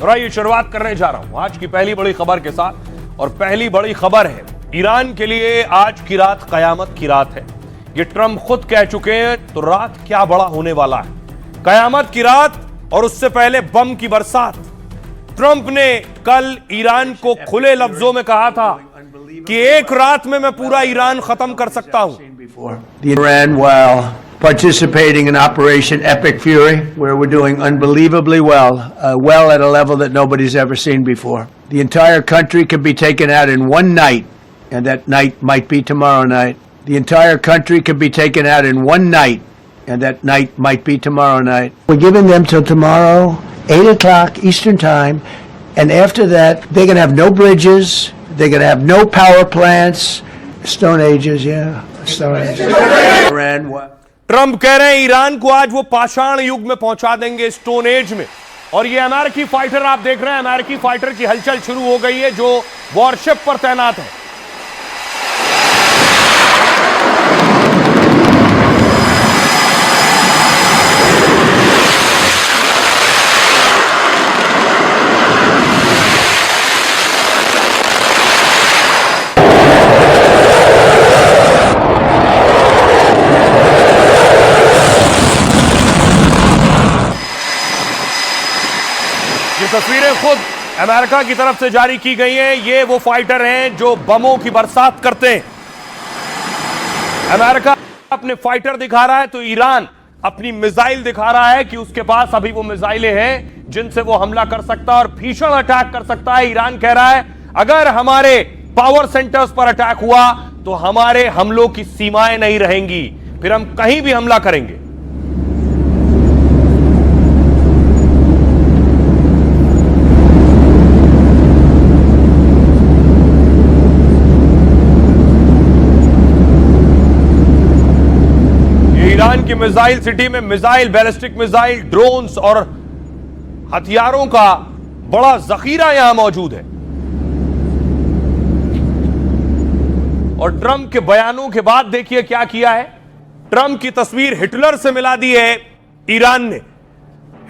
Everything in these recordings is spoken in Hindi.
और आइए शुरुआत करने जा रहा हूं आज की पहली बड़ी खबर के साथ। और पहली बड़ी खबर है, ईरान के लिए आज की रात कयामत की रात है। ये ट्रंप खुद कह चुके हैं, तो रात क्या बड़ा होने वाला है। कयामत की रात और उससे पहले बम की बरसात। ट्रंप ने कल ईरान को खुले लफ्जों में कहा था कि एक रात में मैं पूरा ईरान खत्म कर सकता हूं। Iran, while participating in Operation Epic Fury, where we're doing unbelievably well, well at a level that nobody's ever seen before. The entire country can be taken out in one night, and that night might be tomorrow night. The entire country can be taken out in one night, and that night might be tomorrow night. We're giving them till tomorrow, 8 o'clock Eastern Time, and after that, they're going to have no bridges, they're going to have no power plants. Stone Ages, yeah. Stone Ages. Iran, Trump कह रहे हैं ईरान को आज वो पाषाण युग में पहुंचा देंगे, स्टोन एज में। और ये अमेरिकी फाइटर आप देख रहे हैं, अमेरिकी फाइटर की हलचल शुरू हो गई है जो वॉरशिप पर तैनात है। तस्वीरें खुद अमेरिका की तरफ से जारी की गई हैं। ये वो फाइटर हैं जो बमों की बरसात करते हैं। अमेरिका अपने फाइटर दिखा रहा है तो ईरान अपनी मिसाइल दिखा रहा है कि उसके पास अभी वो मिसाइलें हैं जिनसे वो हमला कर सकता है और भीषण अटैक कर सकता है। ईरान कह रहा है अगर हमारे पावर सेंटर्स पर अटैक हुआ तो हमारे हमलों की सीमाएं नहीं रहेंगी, फिर हम कहीं भी हमला करेंगे। ईरान की मिसाइल सिटी में मिसाइल, बैलिस्टिक मिसाइल, ड्रोन्स और हथियारों का बड़ा जखीरा यहां मौजूद है। और ट्रंप के बयानों के बाद देखिए क्या किया है। ट्रंप की तस्वीर हिटलर से मिला दी है ईरान ने।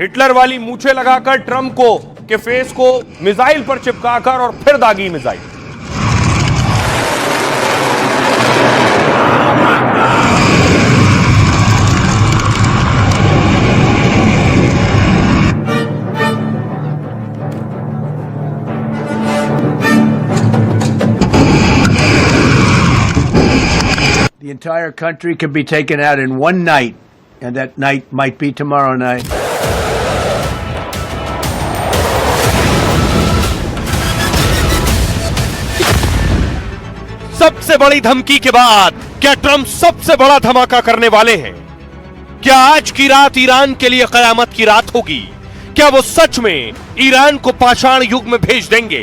हिटलर वाली मूछें लगाकर ट्रंप को के फेस को मिसाइल पर चिपकाकर और फिर दागी missile. The entire country can be taken out in one night, and that night might be tomorrow night. सबसे बड़ी धमकी के बाद क्या ट्रंप सबसे बड़ा धमाका करने वाले हैं? क्या आज की रात ईरान के लिए कयामत की रात होगी? क्या वो सच में ईरान को पाषाण युग में भेज देंगे?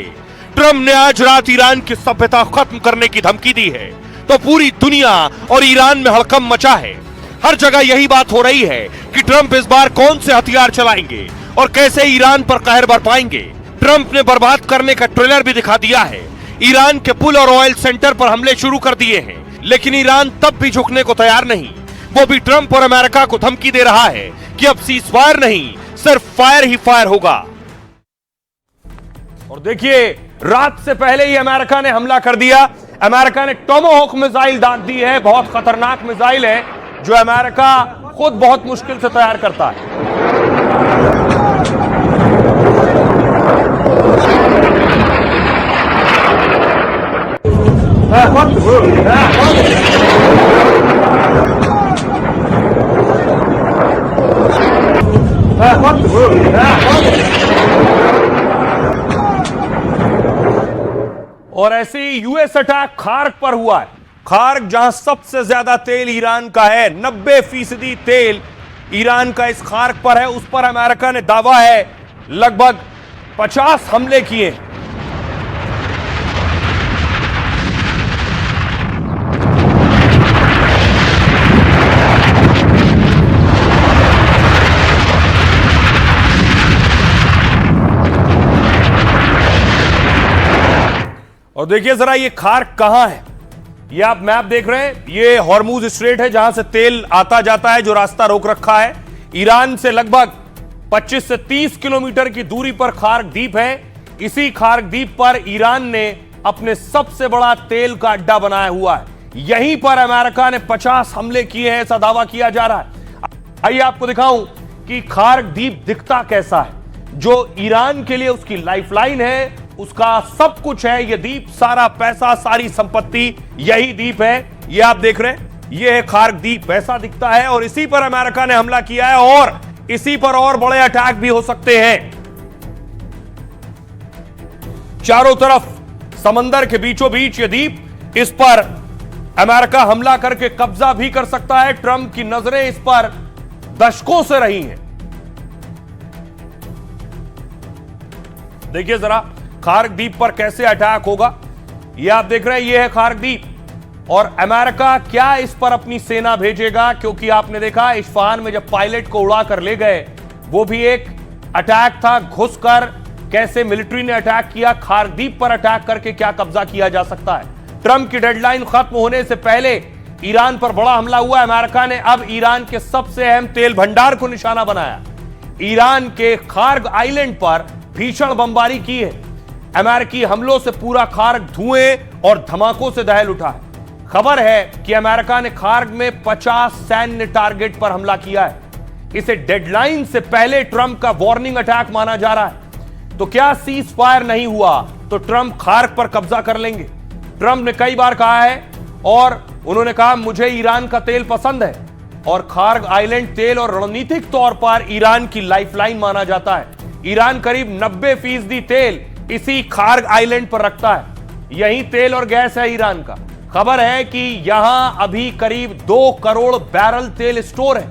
ट्रंप ने आज रात ईरान की सभ्यता खत्म करने की धमकी दी है तो पूरी दुनिया और ईरान में हड़कंप मचा है। हर जगह यही बात हो रही है कि ट्रंप इस बार कौन से हथियार चलाएंगे और कैसे ईरान पर कहर बरपाएंगे। ट्रंप ने बर्बाद करने का ट्रेलर भी दिखा दिया है। ईरान के पुल और ऑयल सेंटर पर हमले शुरू कर दिए हैं, लेकिन ईरान तब भी झुकने को तैयार नहीं। वो भी ट्रंप और अमेरिका को धमकी दे रहा है कि अब सीजफायर नहीं, सिर्फ फायर ही फायर होगा। और देखिए रात से पहले ही अमेरिका ने हमला कर दिया। अमेरिका ने टोमाहोक मिसाइल दाग दी है। बहुत खतरनाक मिसाइल है जो अमेरिका खुद बहुत मुश्किल से तैयार करता है। और ऐसे ही यूएस अटैक खार्क पर हुआ है। खार्क जहां सबसे ज्यादा तेल ईरान का है, 90% तेल ईरान का इस खार्क पर है। उस पर अमेरिका ने दावा है लगभग 50 हमले किए हैं। और देखिए जरा ये खार्क कहां है। ये आप मैप देख रहे हैं, ये हॉर्मुज स्ट्रेट है जहां से तेल आता जाता है, जो रास्ता रोक रखा है। ईरान से लगभग 25 से 30 किलोमीटर की दूरी पर खार्क द्वीप है। इसी खार्क द्वीप पर ईरान ने अपने सबसे बड़ा तेल का अड्डा बनाया हुआ है। यहीं पर अमेरिका ने 50 हमले किए हैं, ऐसा दावा किया जा रहा है। आइए आपको दिखाऊं कि खार्क द्वीप दिखता कैसा है। जो ईरान के लिए उसकी लाइफलाइन है, उसका सब कुछ है ये द्वीप, सारा पैसा, सारी संपत्ति यही द्वीप है। ये आप देख रहे हैं, ये है खार्क द्वीप, ऐसा दिखता है। और इसी पर अमेरिका ने हमला किया है और इसी पर और बड़े अटैक भी हो सकते हैं। चारों तरफ समंदर के बीचों बीच ये द्वीप, इस पर अमेरिका हमला करके कब्जा भी कर सकता है। ट्रंप की नजरें इस पर दशकों से रही हैं। देखिए जरा खार्क द्वीप पर कैसे अटैक होगा। ये आप देख रहे हैं, ये है खार्क द्वीप। और अमेरिका क्या इस पर अपनी सेना भेजेगा, क्योंकि आपने देखा इस्फहान में जब पायलट को उड़ा कर ले गए, वो भी एक अटैक था। घुसकर कैसे मिलिट्री ने अटैक किया, खार्क द्वीप पर अटैक करके क्या कब्जा किया जा सकता है। ट्रंप की डेडलाइन खत्म होने से पहले ईरान पर बड़ा हमला हुआ। अमेरिका ने अब ईरान के सबसे अहम तेल भंडार को निशाना बनाया। ईरान के खार्क आइलैंड पर भीषण बमबारी की है। अमेरिकी हमलों से पूरा खार्क धुएं और धमाकों से दहल उठा है। खबर है कि अमेरिका ने खार्क में 50 सैन्य टारगेट पर हमला किया है। इसे डेडलाइन से पहले ट्रंप का वार्निंग अटैक माना जा रहा है। तो क्या सीज फायर नहीं हुआ तो ट्रंप खार्क पर कब्जा कर लेंगे? ट्रंप ने कई बार कहा है और उन्होंने कहा मुझे ईरान का तेल पसंद है और खार्क आइलैंड तेल और रणनीतिक तौर पर ईरान की लाइफलाइन माना जाता है। ईरान करीब 90% तेल इसी खार्क आइलैंड पर रखता है। यही तेल और गैस है ईरान का। खबर है कि यहां अभी करीब 2 करोड़ बैरल तेल स्टोर है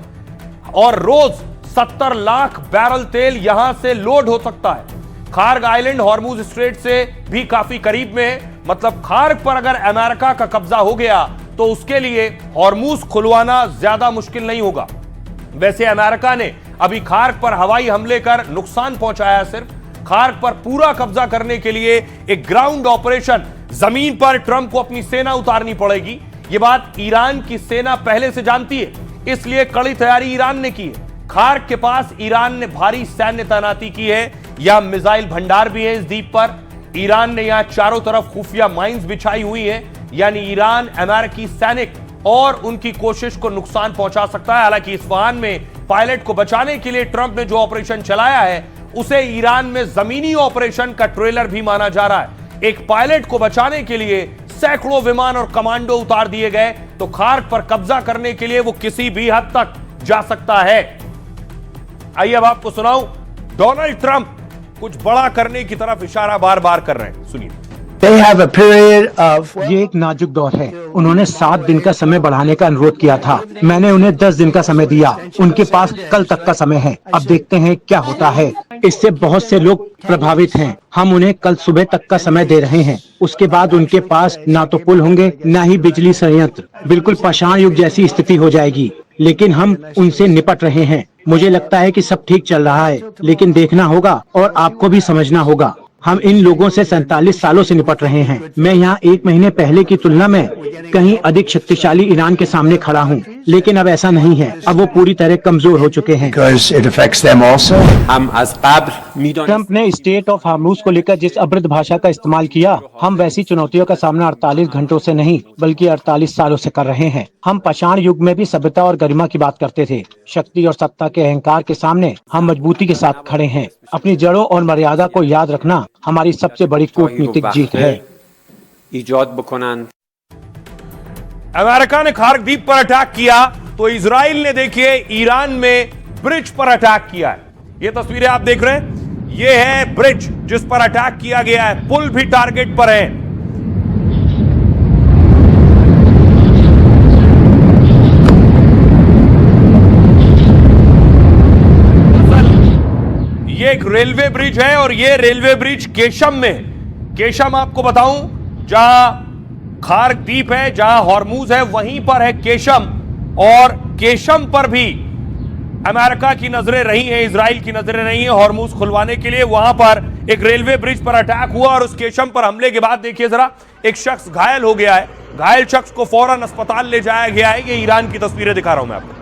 और रोज 70 लाख बैरल तेल यहां से लोड हो सकता है। खार्क आइलैंड हॉर्मुज स्ट्रेट से भी काफी करीब में है। मतलब खार्क पर अगर अमेरिका का कब्जा हो गया तो उसके लिए हॉर्मुज खुलवाना ज्यादा मुश्किल नहीं होगा। वैसे अमेरिका ने अभी खार्क पर हवाई हमले कर नुकसान पहुंचाया। सिर्फ खार्क पर पूरा कब्जा करने के लिए एक ग्राउंड ऑपरेशन, जमीन पर ट्रंप को अपनी सेना उतारनी पड़ेगी। यह बात ईरान की सेना पहले से जानती है, इसलिए कड़ी तैयारी ईरान ने की है। खार्क के पास ईरान ने भारी सैन्य तैनाती की है। यहां मिसाइल भंडार भी है इस द्वीप पर। ईरान ने यहां चारों तरफ खुफिया माइंस बिछाई हुई है, यानी ईरान अमेरिकी सैनिक और उनकी कोशिश को नुकसान पहुंचा सकता है। हालांकि इस्फहान में पायलट को बचाने के लिए ट्रंप ने जो ऑपरेशन चलाया है उसे ईरान में जमीनी ऑपरेशन का ट्रेलर भी माना जा रहा है। एक पायलट को बचाने के लिए सैकड़ों विमान और कमांडो उतार दिए गए। तो खार्क पर कब्जा करने के लिए वो किसी भी हद तक जा सकता है। आइए अब आपको सुनाऊं, डोनाल्ड ट्रंप कुछ बड़ा करने की तरफ इशारा बार बार कर रहे हैं। सुनिए। They have a period of ये एक नाजुक दौर है। उन्होंने 7 दिन का समय बढ़ाने का अनुरोध किया था। मैंने उन्हें 10 दिन का समय दिया। उनके पास कल तक का समय है। अब देखते हैं क्या होता है। इससे बहुत से लोग प्रभावित हैं। हम उन्हें कल सुबह तक का समय दे रहे हैं। उसके बाद उनके पास ना तो पुल होंगे, ना ही बिजली संयंत्र। बिल्कुल पाषाण युग जैसी स्थिति हो जाएगी। लेकिन हम उनसे निपट रहे हैं। मुझे लगता है कि सब ठीक चल रहा है, लेकिन देखना होगा और आपको भी समझना होगा। हम इन लोगों से 47 सालों से निपट रहे हैं। मैं यहाँ 1 महीने पहले की तुलना में कहीं अधिक शक्तिशाली ईरान के सामने खड़ा हूँ, लेकिन अब ऐसा नहीं है। अब वो पूरी तरह कमजोर हो चुके हैं। because it affects them also. Trump ने स्टेट ऑफ हार्मुज को लेकर जिस अभद्र भाषा का इस्तेमाल किया, हम वैसी चुनौतियों का सामना 48 घंटों से नहीं बल्कि 48 सालों से कर रहे हैं। हम पाषाण युग में भी सभ्यता और गरिमा की बात करते थे। शक्ति और सत्ता के अहंकार के सामने हम मजबूती के साथ खड़े हैं। अपनी जड़ों और मर्यादा को याद रखना हमारी सबसे बड़ी कूटनीतिक जीत है। अमेरिका ने खार्क द्वीप पर अटैक किया तो इजराइल ने देखिए ईरान में ब्रिज पर अटैक किया है। ये तस्वीरें आप देख रहे हैं, ये है ब्रिज जिस पर अटैक किया गया है। पुल भी टारगेट पर है। ये एक रेलवे ब्रिज है और ये रेलवे ब्रिज केशम में है। केशम आपको बताऊं, जहां खार्क द्वीप है, जहां हॉर्मुज है, वहीं पर है केशम। और केशम पर भी अमेरिका की नजरें रही हैं, इजराइल की नजरें रही हैं हॉर्मुज खुलवाने के लिए। वहां पर एक रेलवे ब्रिज पर अटैक हुआ और उस केशम पर हमले के बाद देखिए जरा, एक शख्स घायल हो गया है। घायल शख्स को फौरन अस्पताल ले जाया गया है। ये ईरान की तस्वीरें दिखा रहा हूं मैं आपको।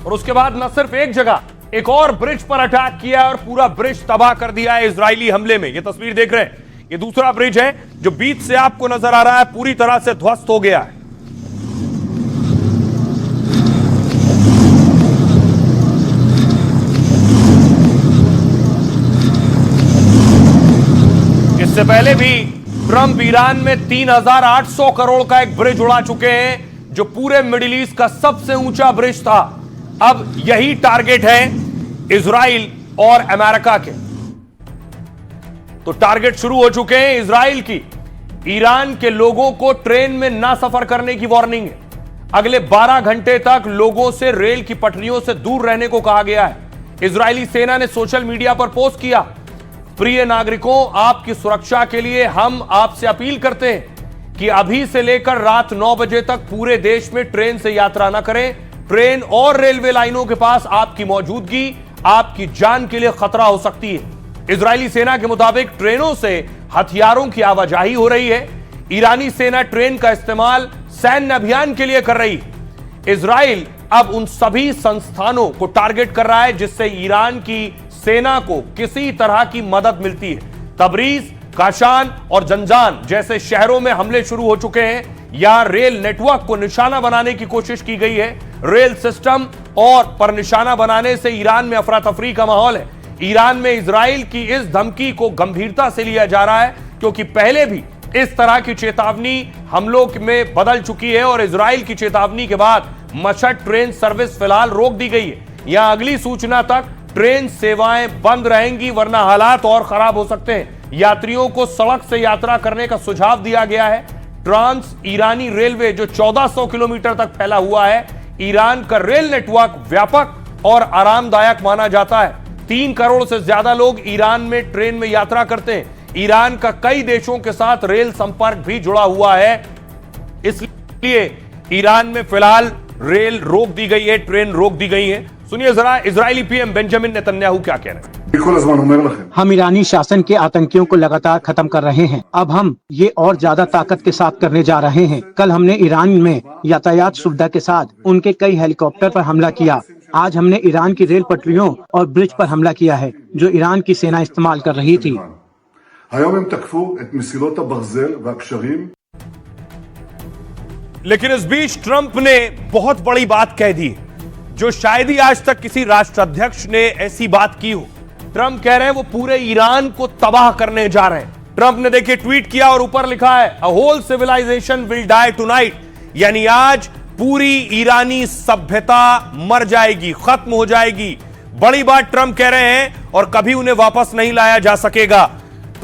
और उसके बाद न सिर्फ एक जगह, एक और ब्रिज पर अटैक किया और पूरा ब्रिज तबाह कर दिया है इजरायली हमले में। ये तस्वीर देख रहे हैं, ये दूसरा ब्रिज है जो बीच से आपको नजर आ रहा है, पूरी तरह से ध्वस्त हो गया है। इससे पहले भी ट्रंप ईरान में 3,800 करोड़ का एक ब्रिज उड़ा चुके हैं, जो पूरे मिडिल ईस्ट का सबसे ऊंचा ब्रिज था। अब यही टारगेट है इजराइल और अमेरिका के। तो टारगेट शुरू हो चुके हैं इजराइल की। ईरान के लोगों को ट्रेन में ना सफर करने की वार्निंग है। अगले 12 घंटे तक लोगों से रेल की पटरियों से दूर रहने को कहा गया है। इजरायली सेना ने सोशल मीडिया पर पोस्ट किया, प्रिय नागरिकों, आपकी सुरक्षा के लिए हम आपसे अपील करते हैं कि अभी से लेकर रात 9 बजे तक पूरे देश में ट्रेन से यात्रा न करें। ट्रेन और रेलवे लाइनों के पास आपकी मौजूदगी आपकी जान के लिए खतरा हो सकती है। इजरायली सेना के मुताबिक ट्रेनों से हथियारों की आवाजाही हो रही है। ईरानी सेना ट्रेन का इस्तेमाल सैन्य अभियान के लिए कर रही है। इजराइल अब उन सभी संस्थानों को टारगेट कर रहा है जिससे ईरान की सेना को किसी तरह की मदद मिलती है। तबरीज, काशान और जंजान जैसे शहरों में हमले शुरू हो चुके हैं। यहां रेल नेटवर्क को निशाना बनाने की कोशिश की गई है। रेल सिस्टम और पर निशाना बनाने से ईरान में अफरा तफरी का माहौल है। ईरान में इजराइल की इस धमकी को गंभीरता से लिया जा रहा है, क्योंकि पहले भी इस तरह की चेतावनी हमलों में बदल चुकी है और इजराइल की चेतावनी के बाद मशहद ट्रेन सर्विस फिलहाल रोक दी गई है। यहां अगली सूचना तक ट्रेन सेवाएं बंद रहेंगी, वरना हालात और खराब हो सकते हैं। यात्रियों को सड़क से यात्रा करने का सुझाव दिया गया है। ट्रांस ईरानी रेलवे जो 1400 किलोमीटर तक फैला हुआ है, ईरान का रेल नेटवर्क व्यापक और आरामदायक माना जाता है। 3 करोड़ से ज्यादा लोग ईरान में ट्रेन में यात्रा करते हैं। ईरान का कई देशों के साथ रेल संपर्क भी जुड़ा हुआ है, इसलिए ईरान में फिलहाल रेल रोक दी गई है, ट्रेन रोक दी गई है। सुनिए जरा इजरायली पीएम बेंजामिन नेतन्याहू क्या कह रहे हैं। हम ईरानी शासन के आतंकियों को लगातार खत्म कर रहे हैं। अब हम ये और ज्यादा ताकत के साथ करने जा रहे हैं। कल हमने ईरान में यातायात सुविधा के साथ उनके कई हेलीकॉप्टर पर हमला किया। आज हमने ईरान की रेल पटरियों और ब्रिज पर हमला किया है जो ईरान की सेना इस्तेमाल कर रही थी। लेकिन इस बीच ट्रंप ने बहुत बड़ी बात कह दी, जो शायद ही आज तक किसी राष्ट्राध्यक्ष ने ऐसी बात की हो। ट्रंप कह रहे हैं वो पूरे ईरान को तबाह करने जा रहे हैं। ट्रंप ने देखिए ट्वीट किया और ऊपर लिखा है, a whole civilization will die tonight, यानी आज पूरी ईरानी सभ्यता मर जाएगी, खत्म हो जाएगी। बड़ी बात ट्रंप कह रहे हैं और कभी उन्हें वापस नहीं लाया जा सकेगा।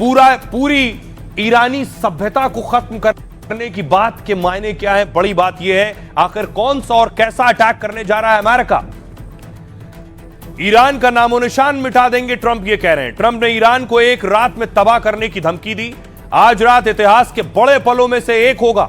पूरी ईरानी सभ्यता को खत्म करने की बात के मायने क्या है? बड़ी बात यह है आखिर कौन सा और कैसा अटैक करने जा रहा है अमेरिका। ईरान का नामो निशान मिटा देंगे, ट्रंप ये कह रहे हैं। ट्रंप ने ईरान को एक रात में तबाह करने की धमकी दी। आज रात इतिहास के बड़े पलों में से एक होगा।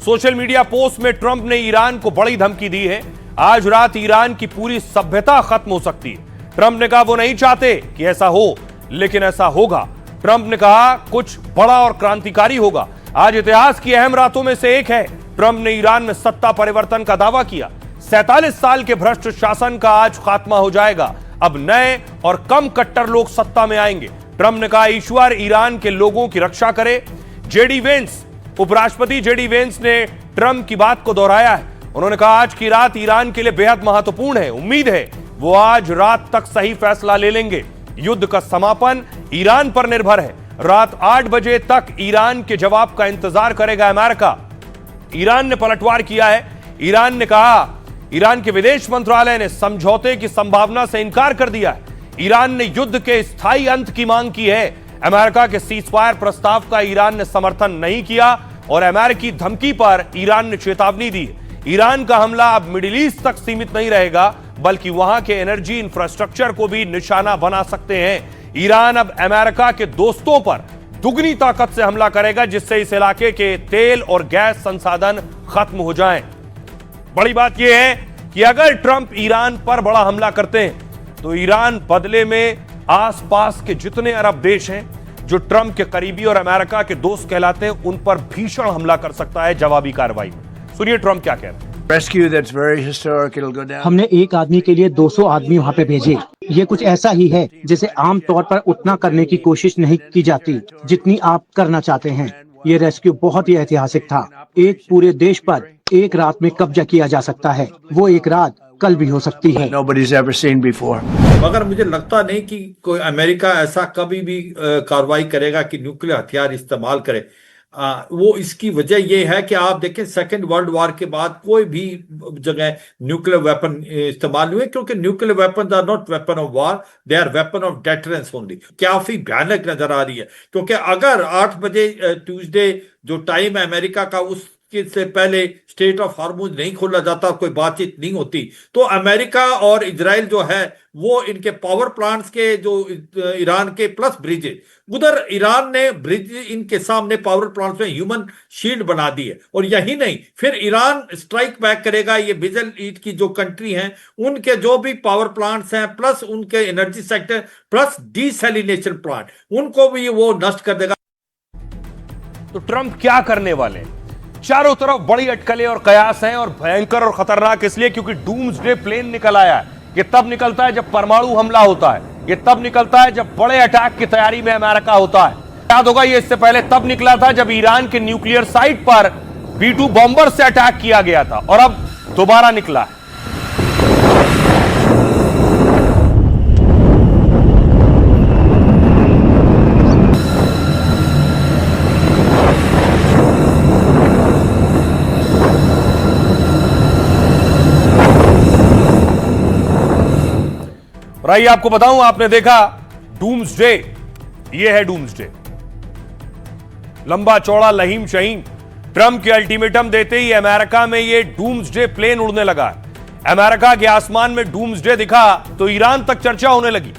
सोशल मीडिया पोस्ट में ट्रंप ने ईरान को बड़ी धमकी दी है। आज रात ईरान की पूरी सभ्यता खत्म हो सकती है। ट्रंप ने कहा वो नहीं चाहते कि ऐसा हो, लेकिन ऐसा होगा। ट्रंप ने कहा कुछ बड़ा और क्रांतिकारी होगा। आज इतिहास की अहम रातों में से एक है। ट्रंप ने ईरान में सत्ता परिवर्तन का दावा किया। 47 साल के भ्रष्ट शासन का आज खात्मा हो जाएगा। अब नए और कम कट्टर लोग सत्ता में आएंगे। ट्रंप ने कहा ईश्वर ईरान के लोगों की रक्षा करे। जेडी वेंस, उपराष्ट्रपति जेडी वेंस ने ट्रंप की बात को दोहराया है। उन्होंने कहा आज की रात ईरान के लिए बेहद महत्वपूर्ण है। उम्मीद है वो आज रात तक सही फैसला ले लेंगे। युद्ध का समापन ईरान पर निर्भर है। रात 8 बजे तक ईरान के जवाब का इंतजार करेगा अमेरिका। ईरान ने पलटवार किया है। ईरान ने कहा, ईरान के विदेश मंत्रालय ने समझौते की संभावना से इनकार कर दिया है। ईरान ने युद्ध के स्थायी अंत की मांग की है। अमेरिका के सीजफायर प्रस्ताव का ईरान ने समर्थन नहीं किया और अमेरिकी धमकी पर ईरान ने चेतावनी दी। ईरान का हमला अब मिडिल ईस्ट तक सीमित नहीं रहेगा, बल्कि वहां के एनर्जी इंफ्रास्ट्रक्चर को भी निशाना बना सकते हैं। ईरान अब अमेरिका के दोस्तों पर दुगनी ताकत से हमला करेगा, जिससे इस इलाके के तेल और गैस संसाधन खत्म हो जाएं। बड़ी बात यह है कि अगर ट्रंप ईरान पर बड़ा हमला करते हैं तो ईरान बदले में आसपास के जितने अरब देश हैं जो ट्रंप के करीबी और अमेरिका के दोस्त कहलाते हैं उन पर भीषण हमला कर सकता है जवाबी कार्रवाई में। सुनिए ट्रंप क्या कह रहे हैं। Rescue that's very historic. It'll go down. हमने एक आदमी के लिए 200 आदमी वहाँ पे भेजे। ये कुछ ऐसा ही है जिसे आम तौर पर उतना करने की कोशिश नहीं की जाती जितनी आप करना चाहते हैं। ये रेस्क्यू बहुत ही ऐतिहासिक था। एक पूरे देश पर एक रात में कब्जा किया जा सकता है। वो एक रात कल भी हो सकती है। Nobody's ever seen before. मगर मुझे लगता नहीं कि कोई अमेरिका ऐसा कभी भी कार्रवाई करेगा कि न्यूक्लियर हथियार इस्तेमाल करे। वो इसकी वजह यह है कि आप देखें सेकेंड वर्ल्ड वॉर के बाद कोई भी जगह न्यूक्लियर वेपन इस्तेमाल हुए, क्योंकि nuclear weapon are not weapon of war, they are weapon of deterrence only. काफी भयानक नजर आ रही है, क्योंकि अगर 8 बजे ट्यूसडे जो टाइम है अमेरिका का, उस से पहले स्टेट ऑफ हार्मोज नहीं खोला जाता, कोई बातचीत नहीं होती, तो अमेरिका और इजराइल जो है वो इनके पावर प्लांट्स के जो ईरान के प्लस ब्रिजेज, उधर ईरान ने ब्रिज इनके सामने पावर प्लांट्स में ह्यूमन शील्ड बना दी है। और यही नहीं, फिर ईरान स्ट्राइक बैक करेगा ये मिडिल ईस्ट की जो कंट्री हैं उनके जो भी पावर प्लांट्स हैं प्लस उनके energy sector plus desalination plant, उनको भी वो नष्ट कर देगा। तो ट्रंप क्या करने वाले? चारों तरफ बड़ी अटकलें और कयास हैं और भयंकर और खतरनाक इसलिए क्योंकि डूम्सडे प्लेन निकल आया है। ये तब निकलता है जब परमाणु हमला होता है, ये तब निकलता है जब बड़े अटैक की तैयारी में अमेरिका होता है। याद होगा ये इससे पहले तब निकला था जब ईरान के न्यूक्लियर साइट पर B-2 बॉम्बर से अटैक किया गया था, और अब दोबारा निकला है। और आइए आपको बताऊं, आपने देखा डूम्सडे, ये है डूम्सडे, लंबा चौड़ा लहीम शहीम। ट्रंप के अल्टीमेटम देते ही अमेरिका में ये डूम्सडे प्लेन उड़ने लगा। अमेरिका के आसमान में डूम्सडे दिखा तो ईरान तक चर्चा होने लगी।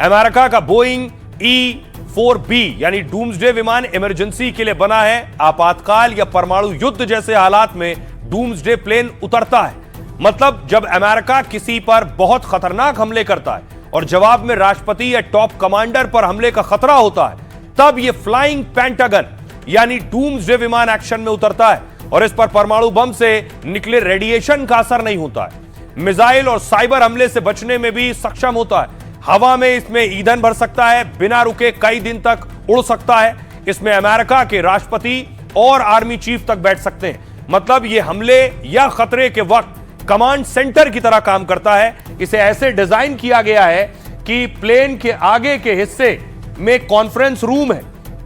अमेरिका का बोइंग E-4B यानी डूम्सडे विमान इमरजेंसी के लिए बना है। आपातकाल या परमाणु युद्ध जैसे हालात में डूम्सडे प्लेन उतरता है। मतलब जब अमेरिका किसी पर बहुत खतरनाक हमले करता है और जवाब में राष्ट्रपति या टॉप कमांडर पर हमले का खतरा होता है, तब यह फ्लाइंग पेंटागन यानी डूम्सडे विमान एक्शन में उतरता है और इस पर परमाणु बम से निकले रेडिएशन का असर नहीं होता है। मिसाइल और साइबर हमले से बचने में भी सक्षम होता है। हवा में इसमें ईंधन भर सकता है, बिना रुके कई दिन तक उड़ सकता है। इसमें अमेरिका के राष्ट्रपति और आर्मी चीफ तक बैठ सकते हैं। मतलब यह हमले या खतरे के वक्त कमांड सेंटर की तरह काम करता है। इसे ऐसे डिजाइन किया गया है कि प्लेन के आगे के हिस्से में कॉन्फ्रेंस रूम है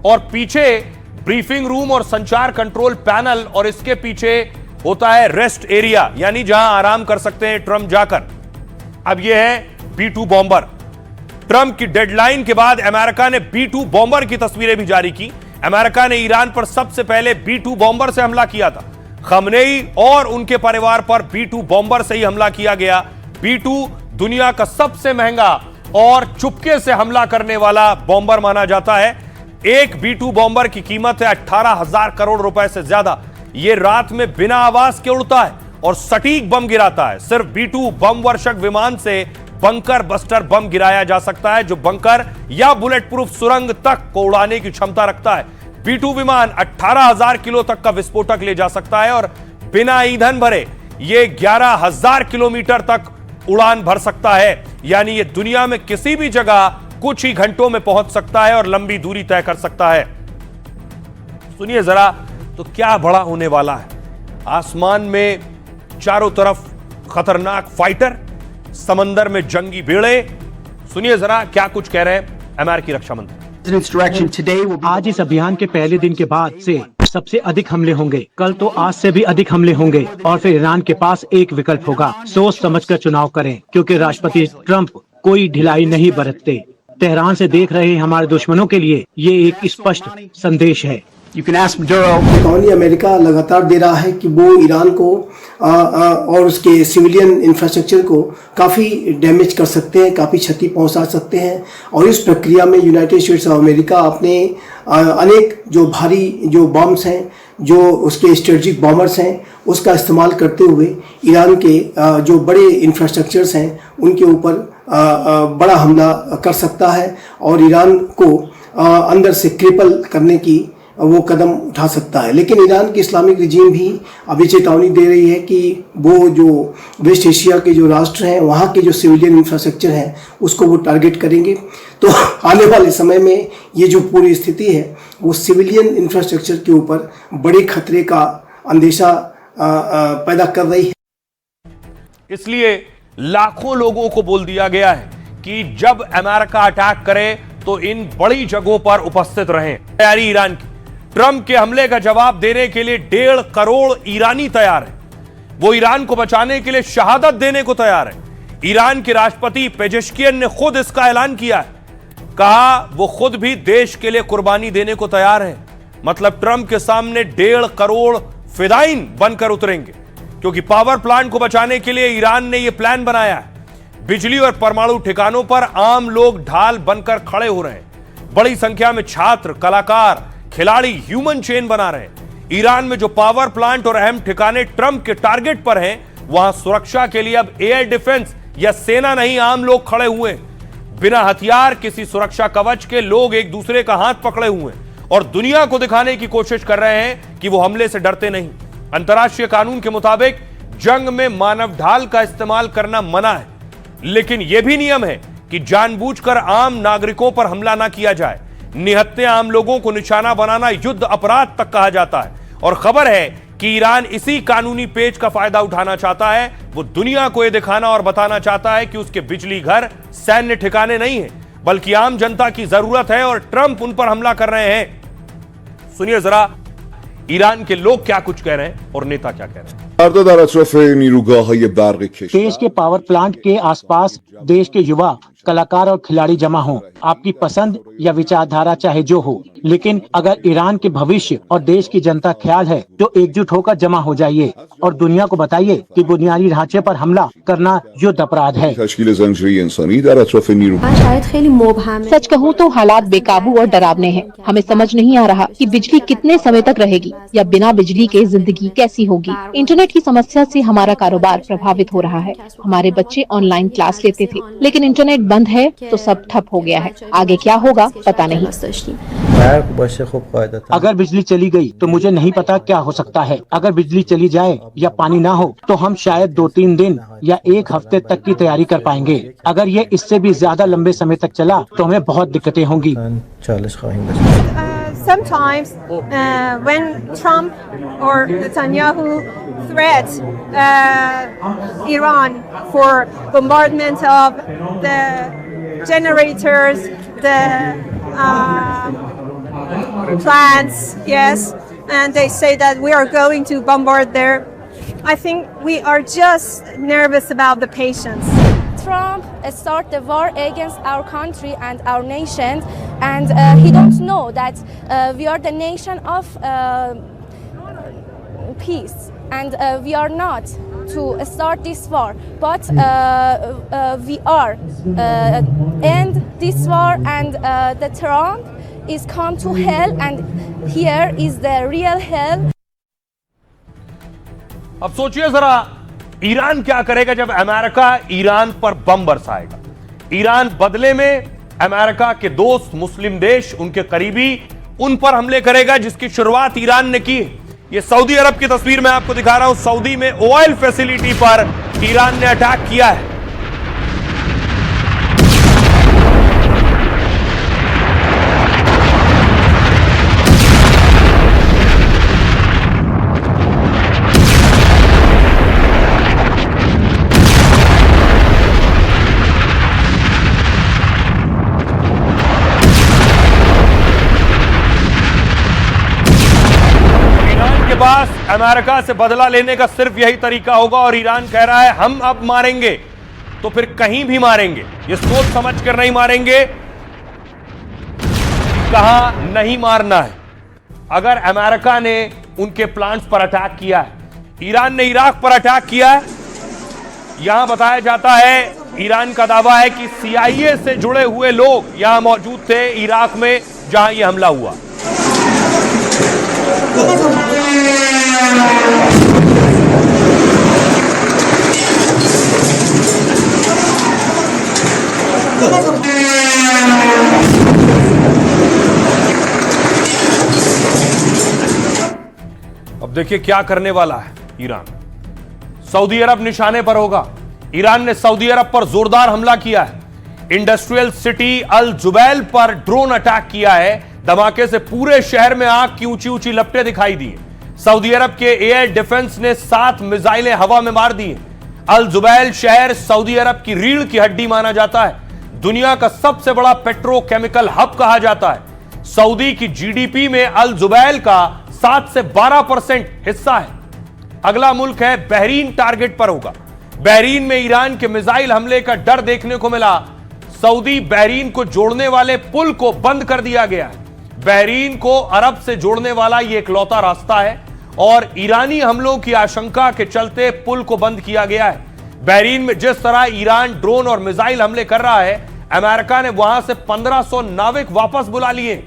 और पीछे ब्रीफिंग रूम और संचार कंट्रोल पैनल, और इसके पीछे होता है रेस्ट एरिया यानी जहां आराम कर सकते हैं ट्रंप जाकर। अब यह है B-2 बॉम्बर। ट्रंप की डेडलाइन के बाद अमेरिका ने B-2 बॉम्बर की तस्वीरें भी जारी की। अमेरिका ने ईरान पर सबसे पहले B-2 बॉम्बर से हमला किया था। खमनेई और उनके परिवार पर B-2 बॉम्बर से ही हमला किया गया। B-2 दुनिया का सबसे महंगा और चुपके से हमला करने वाला बॉम्बर माना जाता है। एक B-2 बॉम्बर की कीमत है 18,000 करोड़ रुपए से ज्यादा। यह रात में बिना आवाज के उड़ता है और सटीक बम गिराता है। सिर्फ B-2 बम वर्षक विमान से बंकर बस्टर बम गिराया जा सकता है, जो बंकर या बुलेट प्रूफ सुरंग तक को उड़ाने की क्षमता रखता है। B-2 विमान 18,000 किलो तक का विस्फोटक ले जा सकता है और बिना ईंधन भरे यह 11,000 किलोमीटर तक उड़ान भर सकता है। यानी यह दुनिया में किसी भी जगह कुछ ही घंटों में पहुंच सकता है और लंबी दूरी तय कर सकता है। सुनिए जरा, तो क्या बड़ा होने वाला है। आसमान में चारों तरफ खतरनाक फाइटर, समंदर में जंगी बेड़े। सुनिए जरा क्या कुछ कह रहे हैं अमेरिकी रक्षा मंत्री। आज इस अभियान के पहले दिन के बाद से सबसे अधिक हमले होंगे। कल तो आज से भी अधिक हमले होंगे और फिर ईरान के पास एक विकल्प होगा। सोच समझकर चुनाव करें, क्योंकि राष्ट्रपति ट्रंप कोई ढिलाई नहीं बरतते। तेहरान से देख रहे हमारे दुश्मनों के लिए ये एक स्पष्ट संदेश है। चेतावनी अमेरिका लगातार दे रहा है कि वो ईरान को और उसके सिविलियन इंफ्रास्ट्रक्चर को काफ़ी डैमेज कर सकते हैं, काफ़ी क्षति पहुंचा सकते हैं। और इस प्रक्रिया में यूनाइटेड स्टेट्स ऑफ अमेरिका अपने अनेक जो भारी जो बम्स हैं जो उसके स्ट्रेटजिक बॉम्बर्स हैं उसका इस्तेमाल करते हुए ईरान के जो बड़े इंफ्रास्ट्रक्चर्स हैं उनके ऊपर बड़ा हमला कर सकता है और ईरान को अंदर से क्रिपल करने की वो कदम उठा सकता है। लेकिन ईरान की इस्लामिक रिजीम भी अभी चेतावनी दे रही है कि वो जो वेस्ट एशिया के जो राष्ट्र हैं वहाँ के जो सिविलियन इंफ्रास्ट्रक्चर हैं उसको वो टारगेट करेंगे। तो आने वाले समय में ये जो पूरी स्थिति है वो सिविलियन इंफ्रास्ट्रक्चर के ऊपर बड़े खतरे का अंदेशा पैदा कर रही है। इसलिए लाखों लोगों को बोल दिया गया है कि जब अमेरिका अटैक करे तो इन बड़ी जगहों पर उपस्थित रहें। तैयारी ईरान की, ट्रंप के हमले का जवाब देने के लिए 1.5 करोड़ ईरानी तैयार है। वो ईरान को बचाने के लिए शहादत देने को तैयार है। ईरान के राष्ट्रपति पेजेश्कियन ने खुद इसका ऐलान किया है, कहा वो खुद भी देश के लिए कुर्बानी देने को तैयार है। मतलब ट्रंप के सामने 1.5 करोड़ फिदाइन बनकर उतरेंगे, क्योंकि पावर प्लांट को बचाने के लिए ईरान ने यह प्लान बनाया है। बिजली और परमाणु ठिकानों पर आम लोग ढाल बनकर खड़े हो रहे हैं। बड़ी संख्या में छात्र, कलाकार, खिलाड़ी ह्यूमन चेन बना रहे हैं। ईरान में जो पावर प्लांट और अहम ठिकाने ट्रंप के टारगेट पर हैं, वहां सुरक्षा के लिए अब एयर डिफेंस या सेना नहीं, आम लोग खड़े हुए हैं। बिना हथियार, किसी सुरक्षा कवच के लोग एक दूसरे का हाथ पकड़े हुए हैं और दुनिया को दिखाने की कोशिश कर रहे हैं कि वो हमले से डरते नहीं। अंतर्राष्ट्रीय कानून के मुताबिक जंग में मानव ढाल का इस्तेमाल करना मना है, लेकिन यह भी नियम है कि जानबूझकर आम नागरिकों पर हमला ना किया जाए। निहत्थे आम लोगों को निशाना बनाना युद्ध अपराध तक कहा जाता है। और खबर है कि ईरान इसी कानूनी पेच का फायदा उठाना चाहता है। वो दुनिया को यह दिखाना और बताना चाहता है कि उसके बिजली घर सैन्य ठिकाने नहीं है, बल्कि आम जनता की जरूरत है और ट्रंप उन पर हमला कर रहे हैं। सुनिए जरा ईरान के लोग क्या कुछ कह रहे हैं और नेता क्या कह रहे हैं। देश के पावर प्लांट के आसपास देश के युवा, कलाकार और खिलाड़ी जमा हों। आपकी पसंद या विचारधारा चाहे जो हो, लेकिन अगर ईरान के भविष्य और देश की जनता ख्याल है तो एकजुट होकर जमा हो जाइए और दुनिया को बताइए कि बुनियादी ढांचे पर हमला करना युद्ध अपराध है। सच कहूँ तो हालात बेकाबू और डरावने हैं। हमें समझ नहीं आ रहा कि बिजली कितने समय तक रहेगी या बिना बिजली के जिंदगी कैसी होगी। इंटरनेट की समस्या से हमारा कारोबार प्रभावित हो रहा है। हमारे बच्चे ऑनलाइन क्लास लेते थे, लेकिन इंटरनेट बंद है तो सब ठप हो गया है। आगे क्या होगा पता नहीं। अगर बिजली चली गई तो मुझे नहीं पता क्या हो सकता है। अगर बिजली चली जाए या पानी ना हो तो हम शायद 2-3 दिन या 1 हफ्ते तक की तैयारी कर पाएंगे। अगर ये इससे भी ज्यादा लंबे समय तक चला तो हमें बहुत दिक्कतें होंगी। Sometimes when Trump or Netanyahu threats Iran for bombardment of the generators, the plants, yes, and they say that we are going to bombard there, I think we are just nervous about the patients. Trump started the war against our country and our nation, and he don't know that we are the nation of peace, and we are not to start this war, but we are end this war, and the Trump is come to hell, and here is the real hell. अब सोचिए जरा, ईरान क्या करेगा जब अमेरिका ईरान पर बम बरसाएगा। ईरान बदले में अमेरिका के दोस्त मुस्लिम देश, उनके करीबी, उन पर हमले करेगा, जिसकी शुरुआत ईरान ने की। ये सऊदी अरब की तस्वीर मैं आपको दिखा रहा हूं। सऊदी में ऑयल फैसिलिटी पर ईरान ने अटैक किया है। पास अमेरिका से बदला लेने का सिर्फ यही तरीका होगा, और ईरान कह रहा है हम अब मारेंगे तो फिर कहीं भी मारेंगे। ये सोच समझ कर नहीं मारेंगे कि कहां नहीं मारना है। अगर अमेरिका ने उनके प्लांट्स पर अटैक किया है, ईरान ने इराक पर अटैक किया है, यहां बताया जाता है, ईरान का दावा है कि CIA से जुड़े हुए लोग यहां मौजूद थे इराक में जहां यह हमला हुआ। अब देखिए क्या करने वाला है ईरान। सऊदी अरब निशाने पर होगा। ईरान ने सऊदी अरब पर जोरदार हमला किया है। इंडस्ट्रियल सिटी अल जुबैल पर ड्रोन अटैक किया है। धमाके से पूरे शहर में आग की ऊंची ऊंची लपटें दिखाई दी। सऊदी अरब के एयर डिफेंस ने 7 मिसाइलें हवा में मार दी। अल जुबैल शहर सऊदी अरब की रीढ़ की हड्डी माना जाता है। दुनिया का सबसे बड़ा पेट्रोकेमिकल हब कहा जाता है। सऊदी की जीडीपी में अल जुबैल का 7 से 12% हिस्सा है। अगला मुल्क है बहरीन, टारगेट पर होगा। बहरीन में ईरान के मिसाइल हमले का डर देखने को मिला। सऊदी बहरीन को जोड़ने वाले पुल को बंद कर दिया गया है। बहरीन को अरब से जोड़ने वाला यह इकलौता रास्ता है और ईरानी हमलों की आशंका के चलते पुल को बंद किया गया है। बहरीन में जिस तरह ईरान ड्रोन और मिसाइल हमले कर रहा है, अमेरिका ने वहां से 1500 नाविक वापस बुला लिए।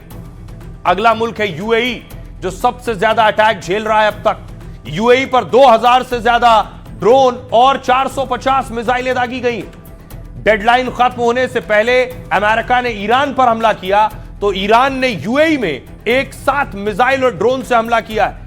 अगला मुल्क है यूएई, जो सबसे ज्यादा अटैक झेल रहा है अब तक। यूएई पर 2000 से ज्यादा ड्रोन और 450 मिसाइलें दागी गई। डेडलाइन खत्म होने से पहले अमेरिका ने ईरान पर हमला किया तो ईरान ने यूएई में एक साथ मिसाइल और ड्रोन से हमला किया है।